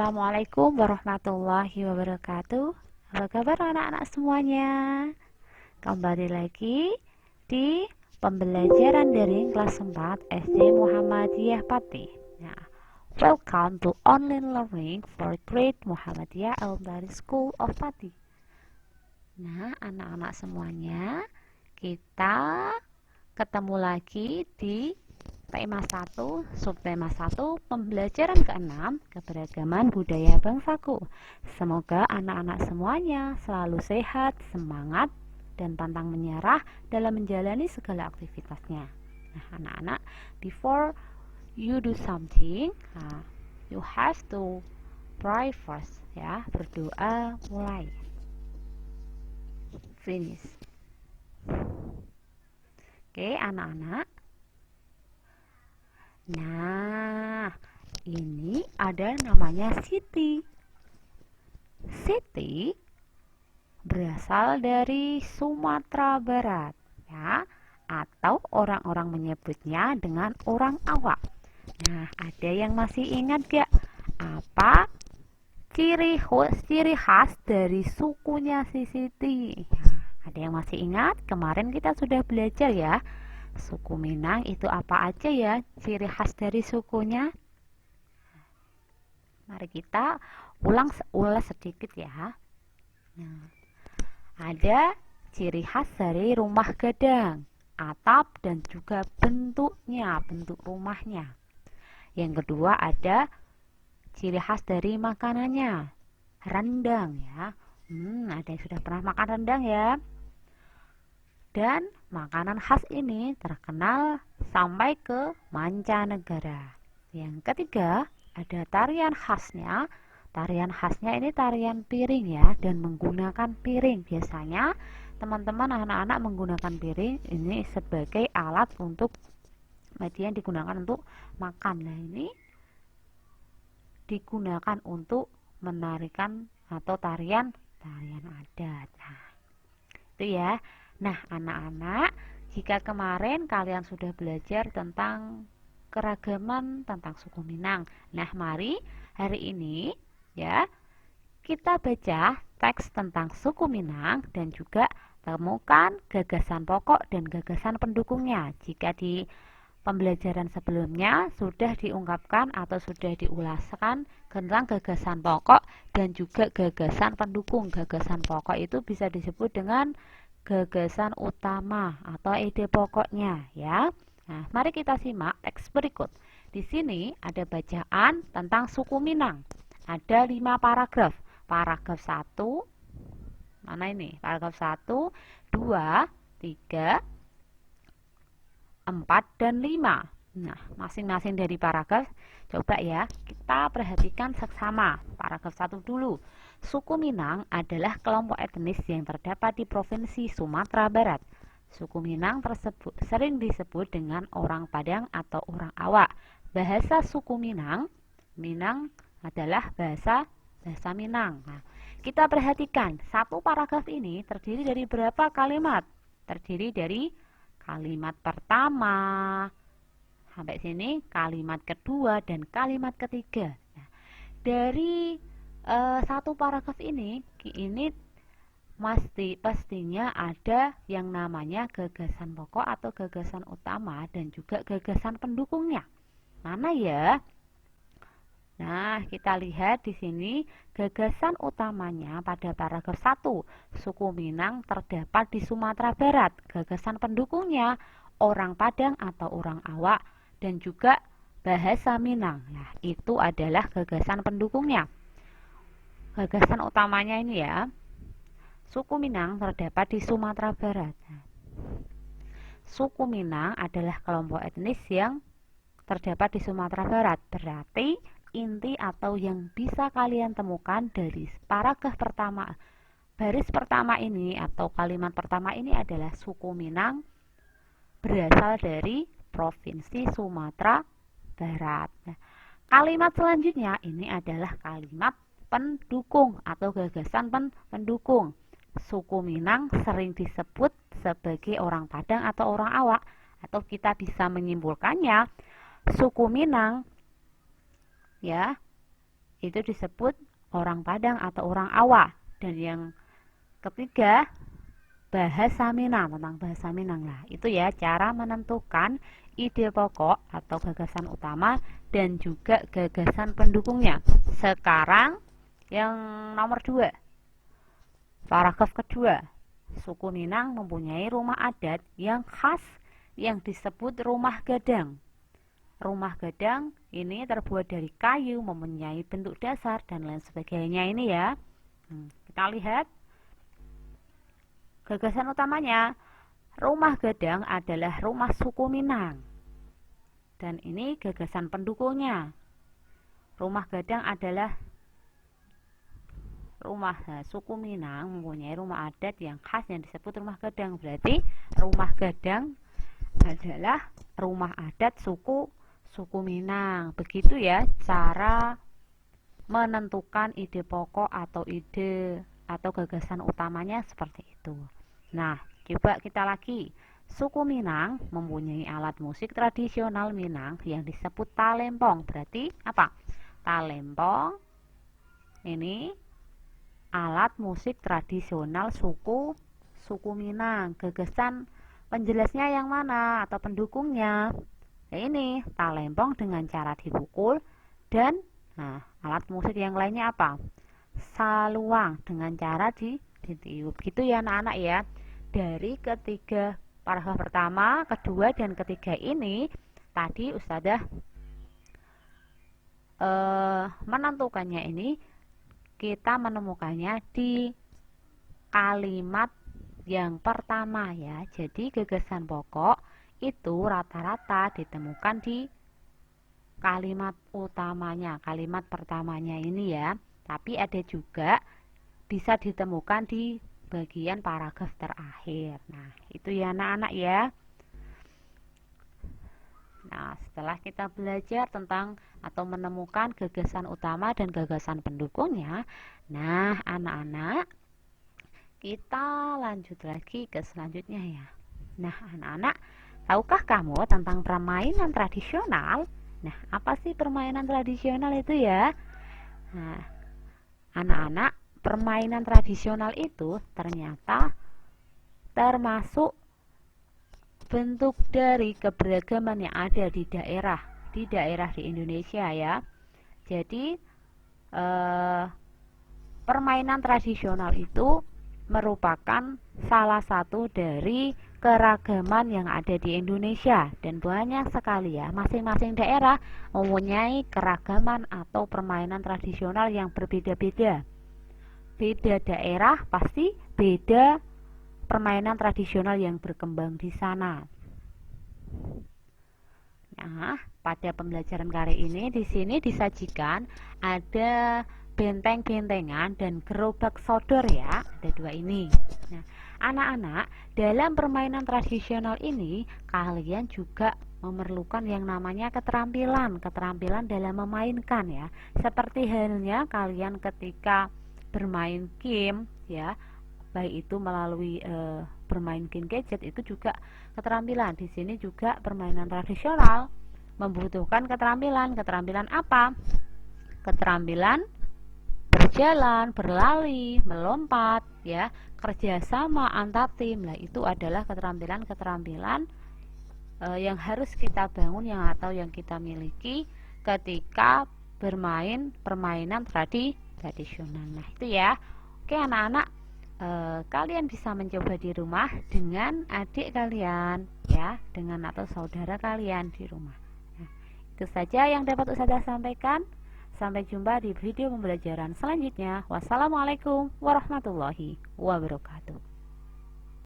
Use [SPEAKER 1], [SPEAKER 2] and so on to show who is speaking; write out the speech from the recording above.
[SPEAKER 1] Assalamualaikum warahmatullahi wabarakatuh. Apa kabar anak-anak semuanya? Kembali lagi di pembelajaran daring kelas 4 SD Muhammadiyah Pati. Nah, welcome to online learning for grade Muhammadiyah Elementary School of Pati. Nah, anak-anak semuanya, kita ketemu lagi di tema 1, subtema 1, pembelajaran ke-6, keberagaman budaya bangsaku. Semoga anak-anak semuanya selalu sehat, semangat, dan pantang menyerah dalam menjalani segala aktivitasnya. Nah, anak-anak, before you do something, you have to pray first, ya. Berdoa mulai. Finish. Oke, anak-anak. Nah, ini ada namanya Siti. Siti berasal dari Sumatera Barat, ya, atau orang-orang menyebutnya dengan orang awak. Nah, ada yang masih ingat gak apa ciri khas dari sukunya si Siti? Nah, ada yang masih ingat? Kemarin kita sudah belajar ya. Suku Minang itu apa aja ya ciri khas dari sukunya? Mari kita ulas sedikit ya. Nah, ada ciri khas dari rumah gadang, atap dan juga bentuknya, bentuk rumahnya. Yang kedua ada ciri khas dari makanannya, rendang ya. Ada yang sudah pernah makan rendang ya? Dan makanan khas ini terkenal sampai ke mancanegara. Yang ketiga, ada tarian khasnya. Tarian khasnya ini tarian piring ya, dan menggunakan piring. Biasanya teman-teman anak-anak menggunakan piring ini sebagai alat untuk media yang digunakan untuk makan. Nah, ini digunakan untuk menarikan atau tarian adat. Nah, itu ya. Nah, anak-anak, jika kemarin kalian sudah belajar tentang keragaman tentang suku Minang. Nah, mari hari ini ya kita baca teks tentang suku Minang dan juga temukan gagasan pokok dan gagasan pendukungnya. Jika di pembelajaran sebelumnya sudah diungkapkan atau sudah diulaskan tentang gagasan pokok dan juga gagasan pendukung. Gagasan pokok itu bisa disebut dengan gagasan utama atau ide pokoknya ya. Nah, mari kita simak teks berikut. Di sini ada bacaan tentang suku Minang. Ada 5 paragraf. Paragraf 1, mana ini? Paragraf 1, 2, 3, 4, dan 5. Nah, masing-masing dari paragraf, coba ya, kita perhatikan seksama. Paragraf 1 dulu. Suku Minang adalah kelompok etnis yang terdapat di Provinsi Sumatera Barat. Suku Minang tersebut sering disebut dengan orang Padang atau orang Awak. Bahasa suku Minang adalah bahasa Minang. Nah, kita perhatikan, satu paragraf ini terdiri dari berapa kalimat? Terdiri dari kalimat pertama sampai sini, kalimat kedua, dan kalimat ketiga. Nah, dari satu paragraf ini pastinya ada yang namanya gagasan pokok atau gagasan utama dan juga gagasan pendukungnya. Mana ya? Nah, kita lihat di sini gagasan utamanya pada paragraf 1, suku Minang terdapat di Sumatera Barat. Gagasan pendukungnya orang Padang atau orang Awak dan juga bahasa Minang. Nah, itu adalah gagasan pendukungnya. Gagasan utamanya ini ya, suku Minang terdapat di Sumatera Barat. Suku Minang adalah kelompok etnis yang terdapat di Sumatera Barat. Berarti inti atau yang bisa kalian temukan dari paragraf pertama, baris pertama ini atau kalimat pertama ini adalah suku Minang berasal dari Provinsi Sumatera Barat. Nah, kalimat selanjutnya ini adalah kalimat pendukung atau gagasan pendukung. Suku Minang sering disebut sebagai orang Padang atau orang Awak, atau kita bisa menyimpulkannya suku Minang ya itu disebut orang Padang atau orang Awa. Dan yang ketiga, bahasa Minang, tentang bahasa Minang lah. Itu ya cara menentukan ide pokok atau gagasan utama dan juga gagasan pendukungnya. Sekarang yang nomor 2, paragraf kedua. Suku Minang mempunyai rumah adat yang khas yang disebut rumah gadang. Rumah gadang ini terbuat dari kayu, mempunyai bentuk dasar dan lain sebagainya ini ya. Kita lihat gagasan utamanya. Rumah gadang adalah rumah suku Minang. Dan ini gagasan pendukungnya. Rumah gadang adalah rumah suku Minang mempunyai rumah adat yang khas yang disebut rumah gadang. Berarti rumah gadang adalah rumah adat suku Minang. Begitu ya cara menentukan ide pokok atau ide atau gagasan utamanya seperti itu. Nah, coba kita lagi. Suku Minang mempunyai alat musik tradisional Minang yang disebut talempong. Berarti apa? Talempong ini alat musik tradisional suku Minang. Gagasan penjelasnya yang mana atau pendukungnya? Ya ini, talempong dengan cara dipukul dan alat musik yang lainnya apa? Saluang dengan cara ditiup. Gitu ya anak-anak ya. Dari ketiga paragraf pertama, kedua dan ketiga ini tadi Ustazah menentukannya ini kita menemukannya di kalimat yang pertama ya. Jadi gagasan pokok itu rata-rata ditemukan di kalimat utamanya, kalimat pertamanya ini ya. Tapi ada juga bisa ditemukan di bagian paragraf terakhir. Nah, itu ya anak-anak ya. Nah, setelah kita belajar tentang atau menemukan gagasan utama dan gagasan pendukungnya, nah anak-anak kita lanjut lagi ke selanjutnya ya. Nah, anak-anak, tahukah kamu tentang permainan tradisional? Nah, apa sih permainan tradisional itu ya? Nah, anak-anak, permainan tradisional itu ternyata termasuk bentuk dari keberagaman yang ada di daerah di Indonesia ya. Jadi permainan tradisional itu merupakan salah satu dari keragaman yang ada di Indonesia dan banyak sekali ya, masing-masing daerah mempunyai keragaman atau permainan tradisional yang berbeda-beda. Beda daerah pasti beda permainan tradisional yang berkembang di sana. Nah, pada pembelajaran kali ini di sini disajikan ada benteng-bentengan dan gerobak sodor ya, ada dua ini. Nah, anak-anak, dalam permainan tradisional ini kalian juga memerlukan yang namanya keterampilan dalam memainkan ya. Seperti halnya kalian ketika bermain game ya, baik itu melalui bermain game gadget, itu juga keterampilan. Di sini juga permainan tradisional membutuhkan keterampilan apa? Keterampilan berjalan, berlari, melompat ya, kerjasama antar tim. Nah, itu adalah keterampilan yang harus kita bangun atau yang kita miliki ketika bermain permainan tradisional. Nah, itu ya. Oke anak-anak, kalian bisa mencoba di rumah dengan adik kalian ya, dengan atau saudara kalian di rumah. Nah, itu saja yang dapat Ustazah sampaikan. Sampai jumpa di video pembelajaran selanjutnya. Wassalamualaikum warahmatullahi wabarakatuh.